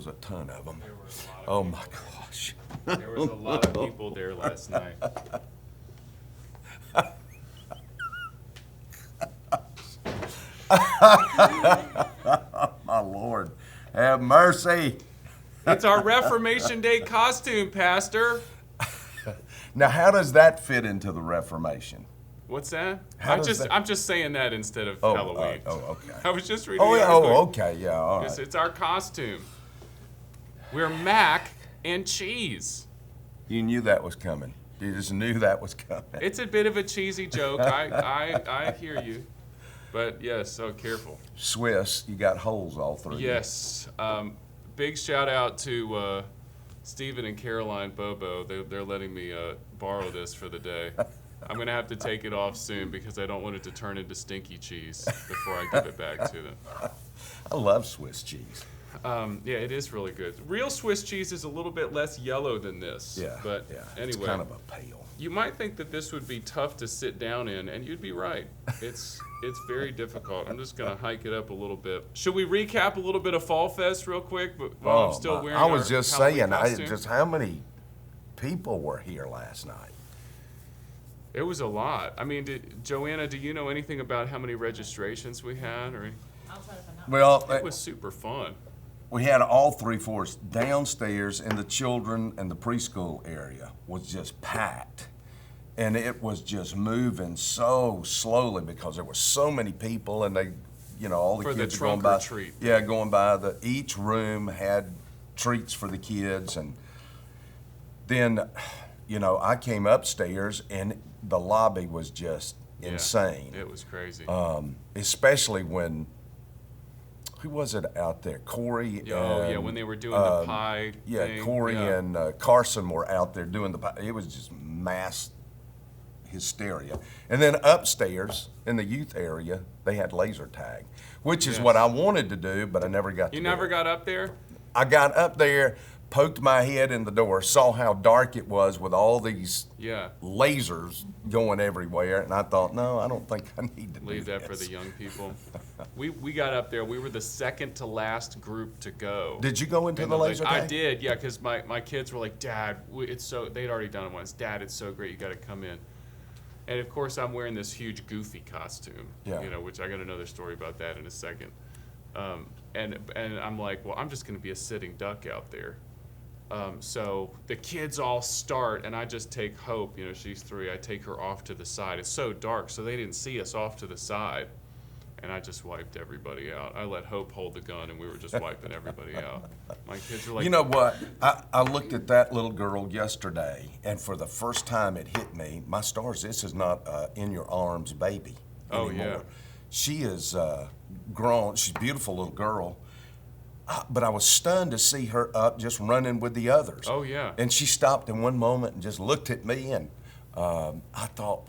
a ton of them. There were a lot of Oh people. my gosh. There was a lot of people there last night. My Lord, have mercy. It's our Reformation Day costume, Pastor. Now, how does that fit into the Reformation? What's that? How does that- I'm just saying that instead of Halloween. Okay. I was just reading Oh, the yeah, article. okay, yeah, all It's, right. it's our costume. We're mac and cheese. You knew that was coming. You just knew that was coming. It's a bit of a cheesy joke. I hear you. But yes, so careful. Swiss, you got holes all through. Yes. Big shout out to Stephen and Caroline Bobo. They're letting me borrow this for the day. I'm going to have to take it off soon because I don't want it to turn into stinky cheese before I give it back to them. I love Swiss cheese. Yeah, it is really good. Real Swiss cheese is a little bit less yellow than this. Yeah, But yeah. anyway. It's kind of a pale. You might think that this would be tough to sit down in, and you'd be right. It's very difficult. I'm just going to hike it up a little bit. Should we recap a little bit of Fall Fest real quick? But while I'm still wearing I was our just Halloween saying, costume? just how many people were here last night? It was a lot. I mean, Joanna, do you know anything about how many registrations we had? Or I'll try to find out. Well, it was super fun. we had all three floors downstairs, and the children and the preschool area was just packed. And it was just moving so slowly because there were so many people, and they, all the For the kids were going trunk or by. treat. Yeah, going by. Each room had treats for the kids, and then, I came upstairs, and the lobby was just Yeah, insane. It was crazy. Especially when, who was it out there? Corey. Oh, and, yeah, when they were doing the pie Yeah, thing. Corey Yeah. and Carson were out there doing the pie. It was just mass hysteria. And then upstairs in the youth area, they had laser tag, which is Yes. what I wanted to do, but I never got to You do never it. got up there? I got up there, poked my head in the door, saw how dark it was with all these Yeah. lasers going everywhere, and I thought, no, I don't think I need to Leave do that for this. the young people. We got up there. We were the second to last group to go. Did you go into And the like, laser I tag? did, yeah, because my kids were like, Dad, it's so, they'd already done it once. Dad, it's so great, you got to come in. And of course, I'm wearing this huge goofy costume, Yeah. which I got another story about that in a second. And I'm like, well, I'm just going to be a sitting duck out there. So the kids all start, and I just take Hope, she's 3, I take her off to the side. It's so dark, so they didn't see us off to the side. And I just wiped everybody out. I let Hope hold the gun, and we were just wiping everybody out. My kids were like, You know what? I looked at that little girl yesterday, and for the first time it hit me, my stars, this is not in your arms baby Oh, anymore. yeah. She is grown. She's a beautiful little girl. But I was stunned to see her up just running with the others. Oh, yeah. And she stopped in one moment and just looked at me, and I thought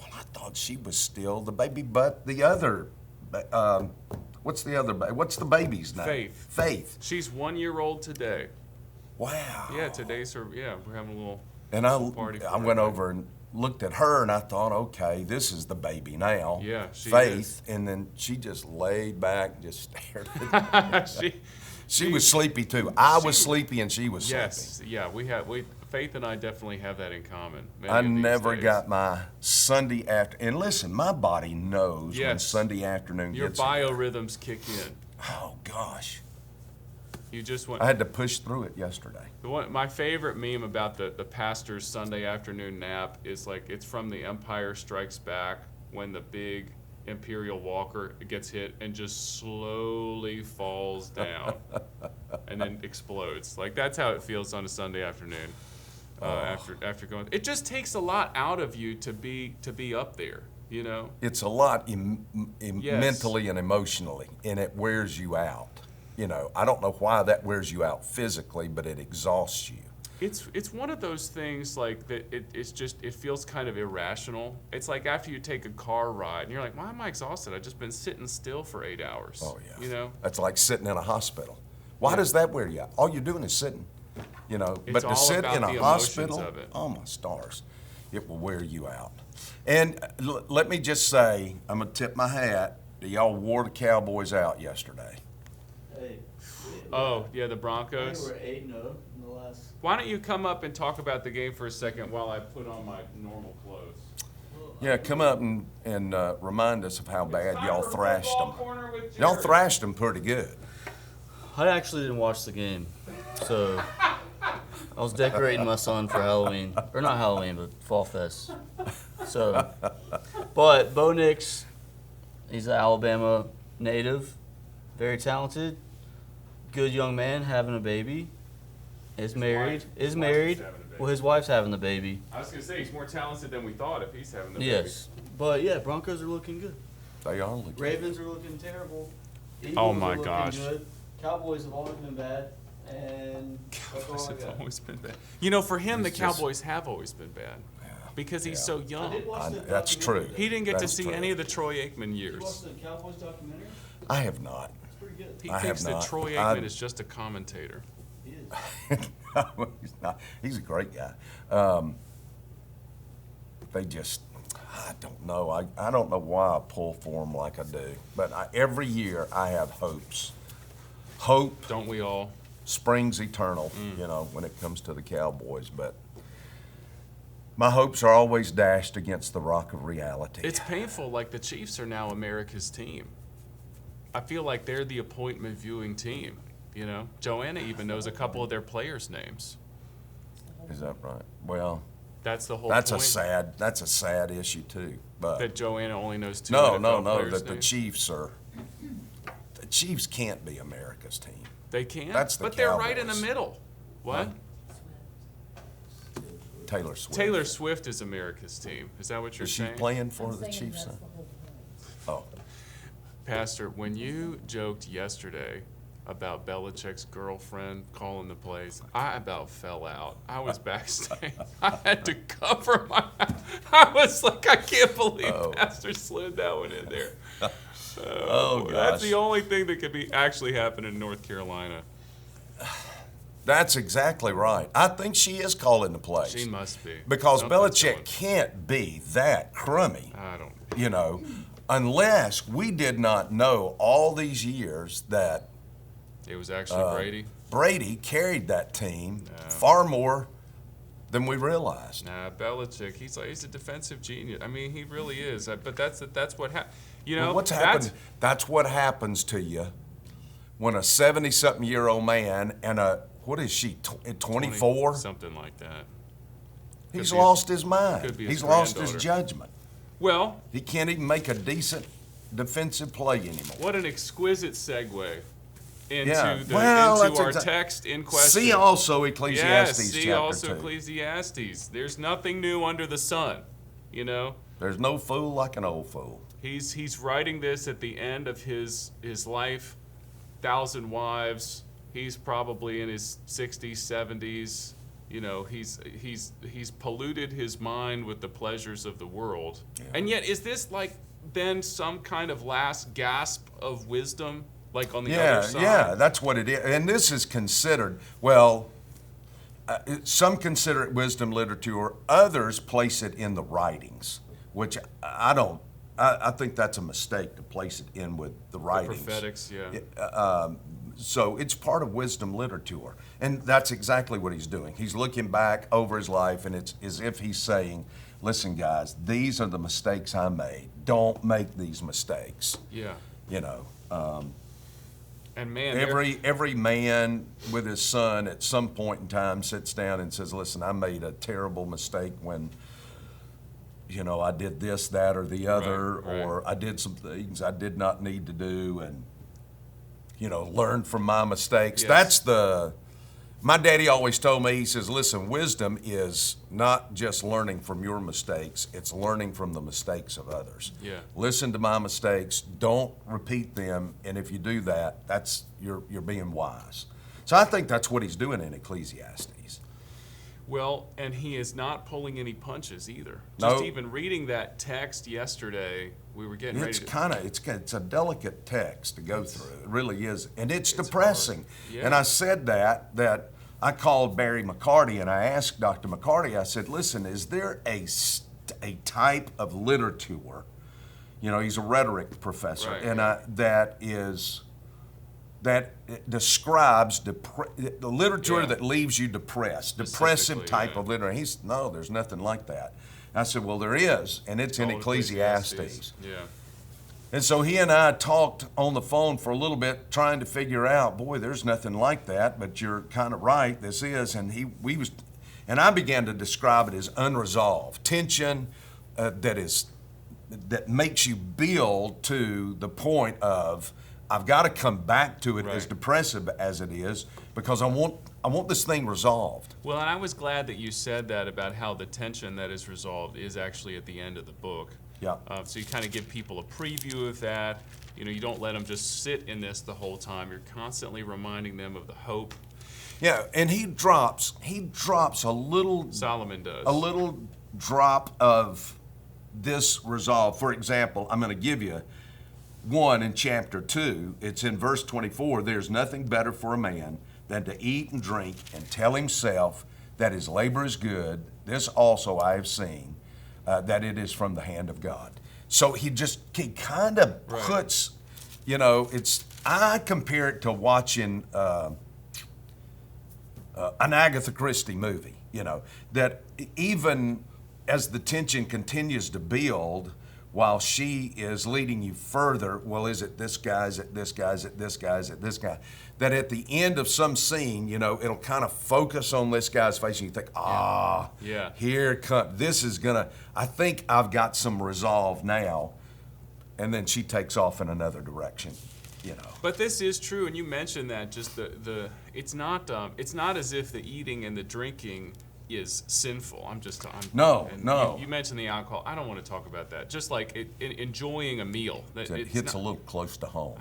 she was still the baby, but the other, what's the other baby? What's the baby's name? Faith. Faith. she's 1 year old today. Wow. Yeah, today's her, we're having a little And party for I went her. over and looked at her, and I thought, okay, this is the baby now. Yeah, she Faith. And then she just laid back and just stared at me. She was sleepy too. I was sleepy and she was sleepy. Yes, yeah, Faith and I definitely have that in common. many I of these never days. got my Sunday after. And listen, my body knows when Yes. Sunday afternoon Your gets here. biorhythms kick in. Oh gosh, You just went. I had to push through it yesterday. My favorite meme about the pastor's Sunday afternoon nap is it's from The Empire Strikes Back when the big Imperial Walker gets hit and just slowly falls down and then explodes. That's how it feels on a Sunday afternoon. After going, it just takes a lot out of you to be up there. It's a lot Yes. mentally and emotionally, and it wears you out. I don't know why that wears you out physically, but it exhausts you. It's one of those things that it feels kind of irrational. It's like after you take a car ride and you're like, why am I exhausted? I've just been sitting still for 8 hours. Oh yeah. That's like sitting in a hospital. Why Yeah. does that wear you out? All you're doing is sitting. But It's to all sit about in a the emotions hospital, of it. oh my stars, it will wear you out. And let me just say, I'm gonna tip my hat. Y'all wore the Cowboys out yesterday. Hey. Oh, yeah, the I think Broncos. we're 8-0 in the last. Why don't you come up and talk about the game for a second while I put on my normal clothes? Yeah, come up and remind us of how bad Time y'all for thrashed Football them. Corner with Y'all Jerry. thrashed them pretty good. I actually didn't watch the game, so I was decorating my son for Halloween, or not Halloween, but Fall Fest. So, but Bo Nix, he's an Alabama native, very talented, good young man, having a baby, is married, his wife is having a baby. Well, his wife's having the baby. I was gonna say he's more talented than we thought if he's having the Yes, but yeah, Broncos are looking good. They are looking. Ravens are looking terrible. Eagles Oh my are looking gosh. good. Cowboys have always been bad, and that's Cowboys all I have got. always been bad. You know, for him, He's the just- Cowboys have always been bad because he's Yeah. so I young. did watch the That's documentary. true. He didn't get to That's see true. any of the Troy Aikman Did you watch years. the Cowboys documentary? I have not. It's pretty good. He I thinks have that not. Troy I- Aikman is just a commentator. He is. No, he's not. He's a great guy. They just, I don't know. I don't know why I pull for them like I do. But every year I have hopes. Hope Don't we all? springs eternal, when it comes to the Cowboys. But my hopes are always dashed against the rock of reality. It's painful. Like the Chiefs are now America's team. I feel like they're the appointment viewing team. You know, Joanna even knows a couple of their players' names. Is that right? Well, That's the whole that's point. a sad issue too. But That Joanna only knows two no, NFL players' that the names. Chiefs can't be America's team. They can, That's the but they're right in the Cowboys. middle. What? Taylor Swift. Taylor Swift is America's team. Is that what you're Is she saying? playing for I'm the saying Chiefs? that's Then? the whole point. Oh, Pastor, when you joked yesterday about Belichick's girlfriend calling the plays, I about fell out. I was backstage. I had to cover my. I was like, I can't believe Pastor slid that one in there. Oh, That's gosh. the only thing that could be actually happening in North Carolina. that's exactly right. I think she is calling the plays. She must be. Because Something's Belichick going- can't be that crummy, I don't. unless we did not know all these years that It was actually Brady. Brady carried that team No. far more than we realized. Nah, Belichick. He's a defensive genius. I mean, he really is. But that's what happened. You know, Well, what's that's- happened? That's what happens to you when a 70-something-year-old man and what is she, 24? Something like that. He's Could be lost his mind. could be his He's lost his granddaughter. judgment. Well, He can't even make a decent defensive play anymore. what an exquisite segue into Yeah. Well, into our that's text in question. See also yes, Ecclesiastes see chapter also 2. Ecclesiastes. There's nothing new under the sun. You know, There's no fool like an old fool. he's writing this at the end of his life, 1,000 wives. He's probably in his 60s, 70s. You know, he's polluted his mind with the pleasures of the world. Yeah. And yet, is this like then some kind of last gasp of wisdom, like on the other side? Yeah, that's what it is. And this is considered, well, some consider it wisdom literature, others place it in the writings, which I don't. I think that's a mistake to place it in with the writings. Prophetics, yeah. So it's part of wisdom literature. And that's exactly what he's doing. He's looking back over his life, and it's as if he's saying, listen, guys, these are the mistakes I made. Don't make these mistakes. Yeah. And man, Every man with his son at some point in time sits down and says, listen, I made a terrible mistake when, I did this, that, or the other, Right. or I did some things I did not need to do, and, learn from my mistakes. Yes. My daddy always told me, he says, listen, wisdom is not just learning from your mistakes, it's learning from the mistakes of others. Yeah. Listen to my mistakes, don't repeat them, and if you do that, you're being wise. So I think that's what he's doing in Ecclesiastes. well, and he is not pulling any punches either. No. Just even reading that text yesterday, we were getting It's ready to. it's a delicate text to go through. It really is, and it's hard. depressing. Yeah. And I said that I called Barry McCarty and I asked Dr. McCarty. I said, "Listen, is there a type of literature? He's a rhetoric professor, Right, and yeah. that is that describes the literature Yeah. that leaves you depressed, depressive Specifically, type yeah. of literature. No, there's nothing like that. I said, well, there is, and it's in Oh, Ecclesiastes. Yeah. And so he and I talked on the phone for a little bit, trying to figure out, boy, there's nothing like that, but you're kind of right, this is. And and I began to describe it as unresolved tension that makes you build to the point of, I've got to come back to it, as Right. depressive as it is, because I want this thing resolved. Well, and I was glad that you said that about how the tension that is resolved is actually at the end of the book. Yeah. So you kind of give people a preview of that. You don't let them just sit in this the whole time. You're constantly reminding them of the hope. Yeah, and he drops a little Solomon does. a little drop of this resolve. For example, I'm going to give you one in chapter 2. It's in verse 24. There's nothing better for a man than to eat and drink and tell himself that his labor is good. This also I have seen, that it is from the hand of God. So he kind of Right. puts, I compare it to watching an Agatha Christie movie, that even as the tension continues to build, while she is leading you further, well, is it this guy, is it this guy, is it this guy, is it this guy? That at the end of some scene, it'll kind of focus on this guy's face, and you think, Yeah. here it comes. This is I think I've got some resolve now. And then she takes off in another direction, But this is true, and you mentioned that just it's not as if the eating and the drinking is sinful. No. You mentioned the alcohol. I don't want to talk about that. Just like enjoying a meal. It It's hits not- a little close to home.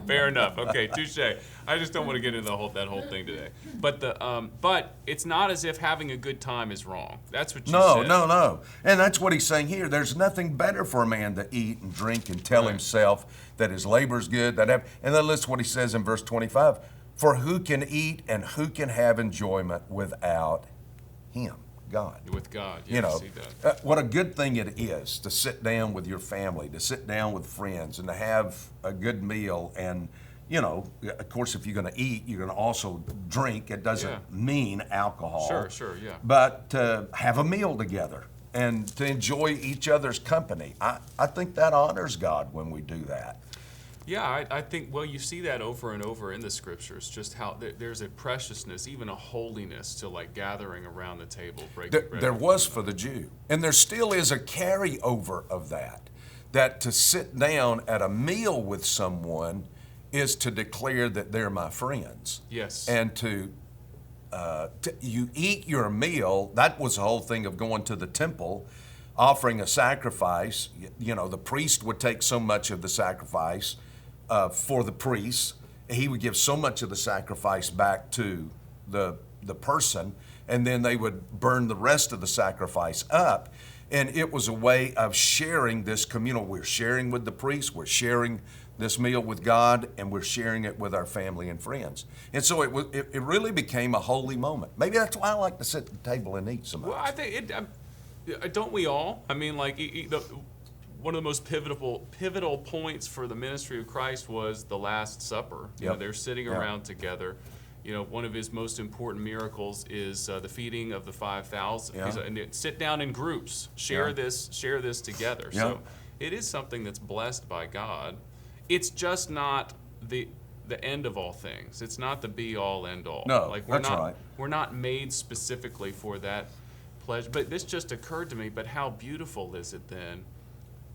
Fair enough. Okay, touche. I just don't want to get into that whole thing today. But it's not as if having a good time is wrong. That's what you said. No. And that's what he's saying here. There's nothing better for a man to eat and drink and tell Right. himself that his labor's good. And then listen what he says in verse 25. For who can eat and who can have enjoyment without him, God? With God, yes, he does. What a good thing it is to sit down with your family, to sit down with friends, and to have a good meal. And, of course, if you're going to eat, you're going to also drink. It doesn't Yeah. mean alcohol. Sure, yeah. But to have a meal together and to enjoy each other's company. I think that honors God when we do that. Yeah, I think, well, you see that over and over in the scriptures, just how there's a preciousness, even a holiness to like gathering around the table, breaking bread. There was for the Jew. And there still is a carryover of that to sit down at a meal with someone is to declare that they're my friends. Yes. And you eat your meal. That was the whole thing of going to the temple, offering a sacrifice. The priest would take so much of the sacrifice for the priest. He would give so much of the sacrifice back to the person, and then they would burn the rest of the sacrifice up. And it was a way of sharing this communal. We're sharing with the priest, we're sharing this meal with God, and we're sharing it with our family and friends. And so it really became a holy moment. Maybe that's why I like to sit at the table and eat so much. Well, I think don't we all? I mean, like one of the most pivotal points for the ministry of Christ was the Last Supper. Yep. They're sitting Yep. around together. One of his most important miracles is the feeding of the 5,000. Yeah. And sit down in groups, share Yeah. this together. Yeah. So it is something that's blessed by God. It's just not the end of all things. It's not the be all end all. No, we're that's not right. we're not made specifically for that pleasure. But this just occurred to me. But how beautiful is it then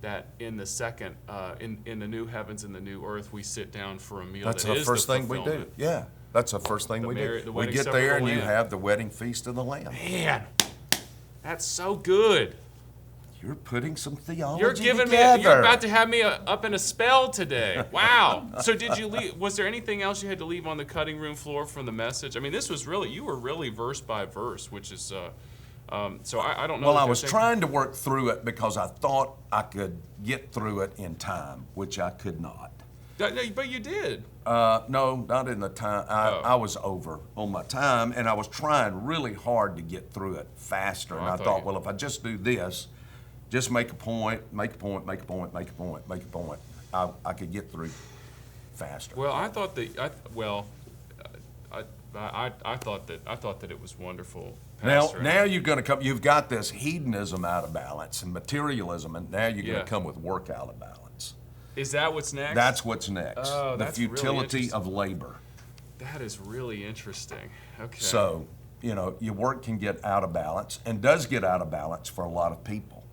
that in the second, in the new heavens and the new earth, we sit down for a meal. That's that the is first thing we do. fulfillment. Yeah, that's the first thing we do. the We wedding get supper there of the and you Lamb. have the wedding feast of the Lamb. Man, that's so good. You're putting some theology You're giving together. me. You're about to have me up in a spell today. Wow. So did you leave? Was there anything else you had to leave on the cutting room floor from the message? I mean, you were really verse by verse, which is. So I don't know. Well, if I there's was anything- trying to work through it because I thought I could get through it in time, which I could not. No, but you did. No, not in the time. Oh. I was over on my time, and I was trying really hard to get through it faster. Oh, And I I thought thought, you- well, if I just do this, just make a point, make a point, make a point, make a point, make a point, I could get through faster. Well, I thought that it was wonderful. Pastor. Now you're going to come. You've got this hedonism out of balance and materialism, and now you're going Yeah. to come with work out of balance. Is that what's next? That's what's next. Oh, the that's really futility interesting. of labor. That is really interesting. Okay. So, your work can get out of balance and does get out of balance for a lot of people.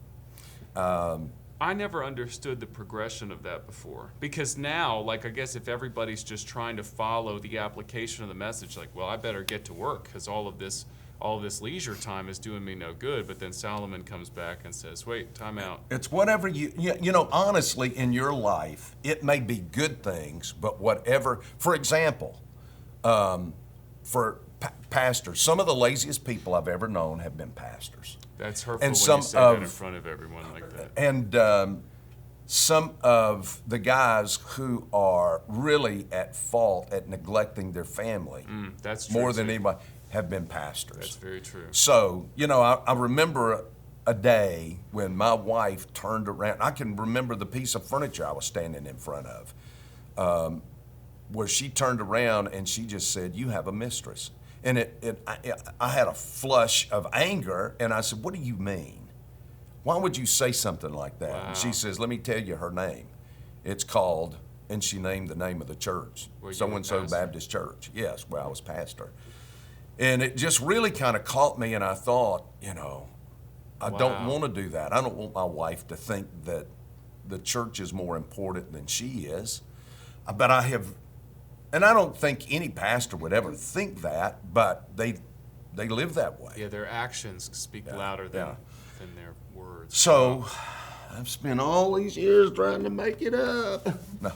I never understood the progression of that before, because now, like, I guess if everybody's just trying to follow the application of the message, like, well, I better get to work because all of this leisure time is doing me no good. But then Solomon comes back and says, wait, time out. It's whatever honestly, in your life, it may be good things, but whatever, for example, for pastors, some of the laziest people I've ever known have been pastors. That's hurtful And when some you say that in of- front of everyone like that. And some of the guys who are really at fault at neglecting their family That's true more than too. anybody have been pastors. That's very true. So, I remember a day when my wife turned around. I can remember the piece of furniture I was standing in front of, where she turned around and she just said, "You have a mistress." And I had a flush of anger, and I said, "What do you mean? Why would you say something like that?" Wow. And she says, "Let me tell you her name. It's called," and she named the name of the church, Were you a so-and-so pastor? Baptist Church. Yes, where I was pastor. And it just really kind of caught me, and I thought, I don't Wow. want to do that. I don't want my wife to think that the church is more important than she is. But I have, and I don't think any pastor would ever think that, but they live that way. Yeah, their actions speak louder than their words. So I've spent all these years trying to make it up. No.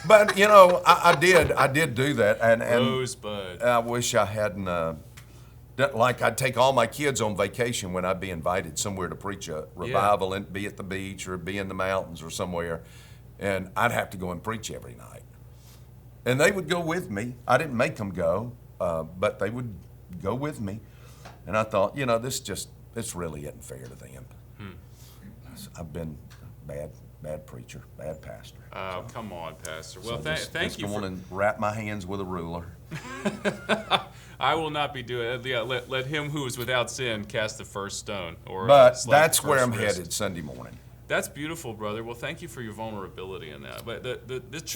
But I did do that, and Rosebud. I wish I hadn't. Like I'd take all my kids on vacation when I'd be invited somewhere to preach a revival and be at the beach or be in the mountains or somewhere, and I'd have to go and preach every night. And they would go with me. I didn't make them go, but they would go with me. And I thought, this really isn't fair to them. I've been a bad preacher, bad pastor. Oh, come on, Pastor. Well, So thank you Go for. on and wrap my hands with a ruler. I will not be doing it. Yeah, let him who is without sin cast the first stone. Or But slap the that's where first I'm wrist. headed Sunday morning. That's beautiful, brother. Well, thank you for your vulnerability in that. But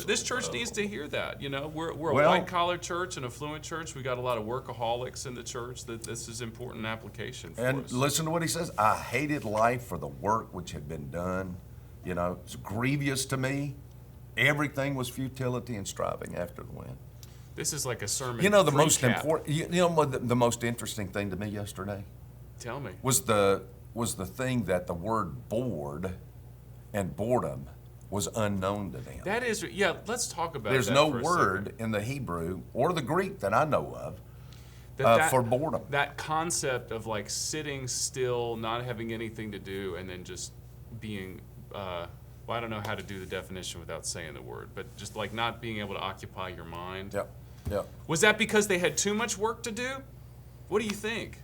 this church needs to hear that. We're a Well- white collar church, an affluent church. We got a lot of workaholics in the church. That this is important application for And us. listen to what he says. I hated life for the work which had been done. It's grievous to me. Everything was futility and striving after the wind. This is like a sermon. The most recap. important. What the most interesting thing to me yesterday Tell me. was the thing that the word bored and boredom was unknown to them. That is, yeah. Let's talk about. There's that no for a word second. in the Hebrew or the Greek that I know of That for boredom. That concept of like sitting still, not having anything to do, and then just being. Well, I don't know how to do the definition without saying the word, but just like not being able to occupy your mind. Yep. Was that because they had too much work to do? What do you think?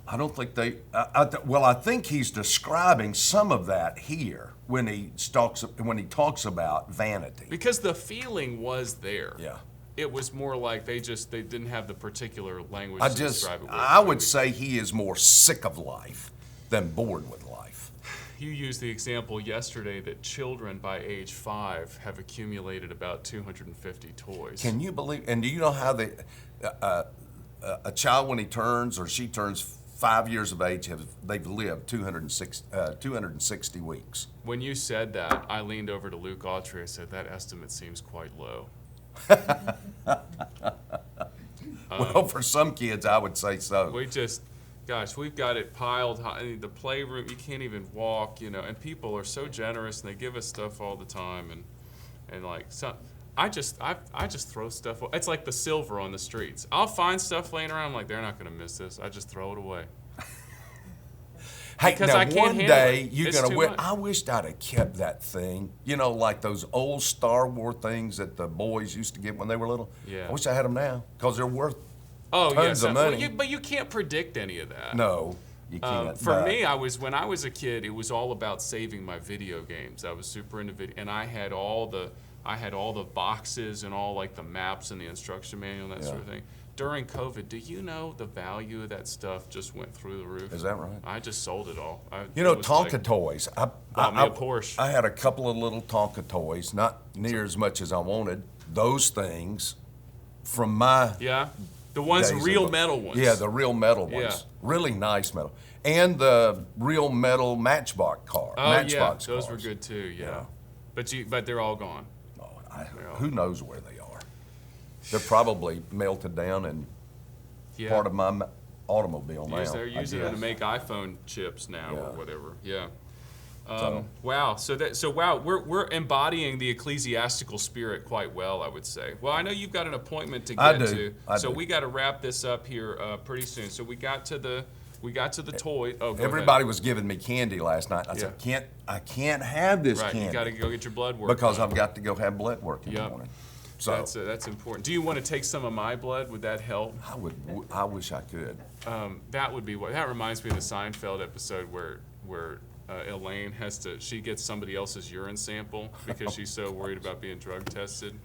I don't think they. I think he's describing some of that here when he talks about vanity. Because the feeling was there. Yeah. It was more like they didn't have the particular language to describe it with. I would say he is more sick of life than bored with life. You used the example yesterday that children by age 5 have accumulated about 250 toys. Can you believe? And do you know how a child when he turns or she turns 5 years of age they've lived 260 weeks? When you said that, I leaned over to Luke Autry. I said, that estimate seems quite low. Well, for some kids, I would say so. We've got it piled high. The playroom, you can't even walk, and people are so generous and they give us stuff all the time. And like, so I just throw stuff. It's like the silver on the streets. I'll find stuff laying around. I'm like, they're not going to miss this. I just throw it away. Hey, Because now I can't one handle day it. you're It's gonna too win. much. I wished I'd have kept that thing. Like those old Star Wars things that the boys used to get when they were little. Yeah. I wish I had them now because they're worth Oh, tons yes. of money. But you can't predict any of that. No, you can't. For but- me, when I was a kid, it was all about saving my video games. I was super into video, and I had all the I had all the boxes and all like the maps and the instruction manual and that sort of thing. During COVID, do you know the value of that stuff just went through the roof? Is that right? I just sold it all. You know, it was Tonka like, toys. bought me a Porsche. I had a couple of little Tonka toys, not near as much as I wanted. Those things from my Yeah, the ones, days real of- metal ones. Yeah, the real metal ones. Yeah. Really nice metal. And the real metal Matchbox car. Oh Matchbox yeah, those cars. were good too. Yeah, Yeah. but they're all gone. Oh, who knows where they are? They're probably melted down and Yeah, part of my automobile now. they're I using them to guess. make iPhone chips now or Yeah. whatever. Yeah. So- Wow. So we're embodying the ecclesiastical spirit quite well, I would say. Well, I know you've got an appointment to I get do. to, I so do. we got to wrap this up here pretty soon. So we got to the toy. Oh, go Everybody was giving me candy last night. I Yeah. said, I can't have this ahead. Right. candy You got to go get your blood work because done. I've got to go have blood work in the Yep. morning. So That's important. Do you want to take some of my blood? Would that help? I wish I could. That would be what. That reminds me of the Seinfeld episode where Elaine she gets somebody else's urine sample because she's so worried about being drug tested,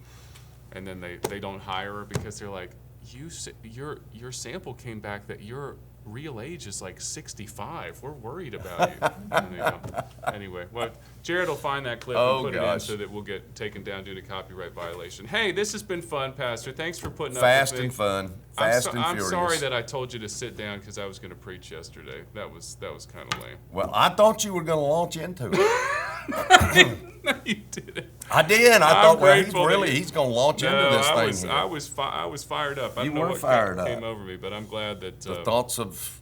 and then they don't hire her because they're like, your sample came back that your real age is like 65. We're worried about you. And they don't. Anyway, well, Jared will find that clip Oh, and put it in gosh. so that we'll get taken down due to copyright violation. Hey, this has been fun, Pastor. Thanks for putting Fast up with me. and fun. Fast and I'm furious. sorry that I told you to sit down because I was going to preach yesterday. That was kind of lame. Well, I thought you were going to launch into it. No, you didn't. I did. I I'm thought, well, grateful that he's going to launch into No, this I thing was here. I was fired up. I You don't know were what fired came up. over me, but I'm glad that. The thoughts of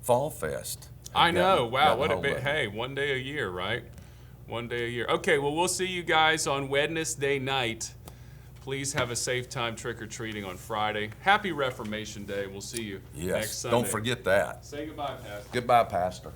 Fall Fest. I know. Wow, Got what a hold bit. of it. Hey, one day a year, right? One day a year. Okay, well, we'll see you guys on Wednesday night. Please have a safe time trick-or-treating on Friday. Happy Reformation Day. We'll see you next Yes. Sunday. Don't forget that. Say goodbye, Pastor. Goodbye, Pastor.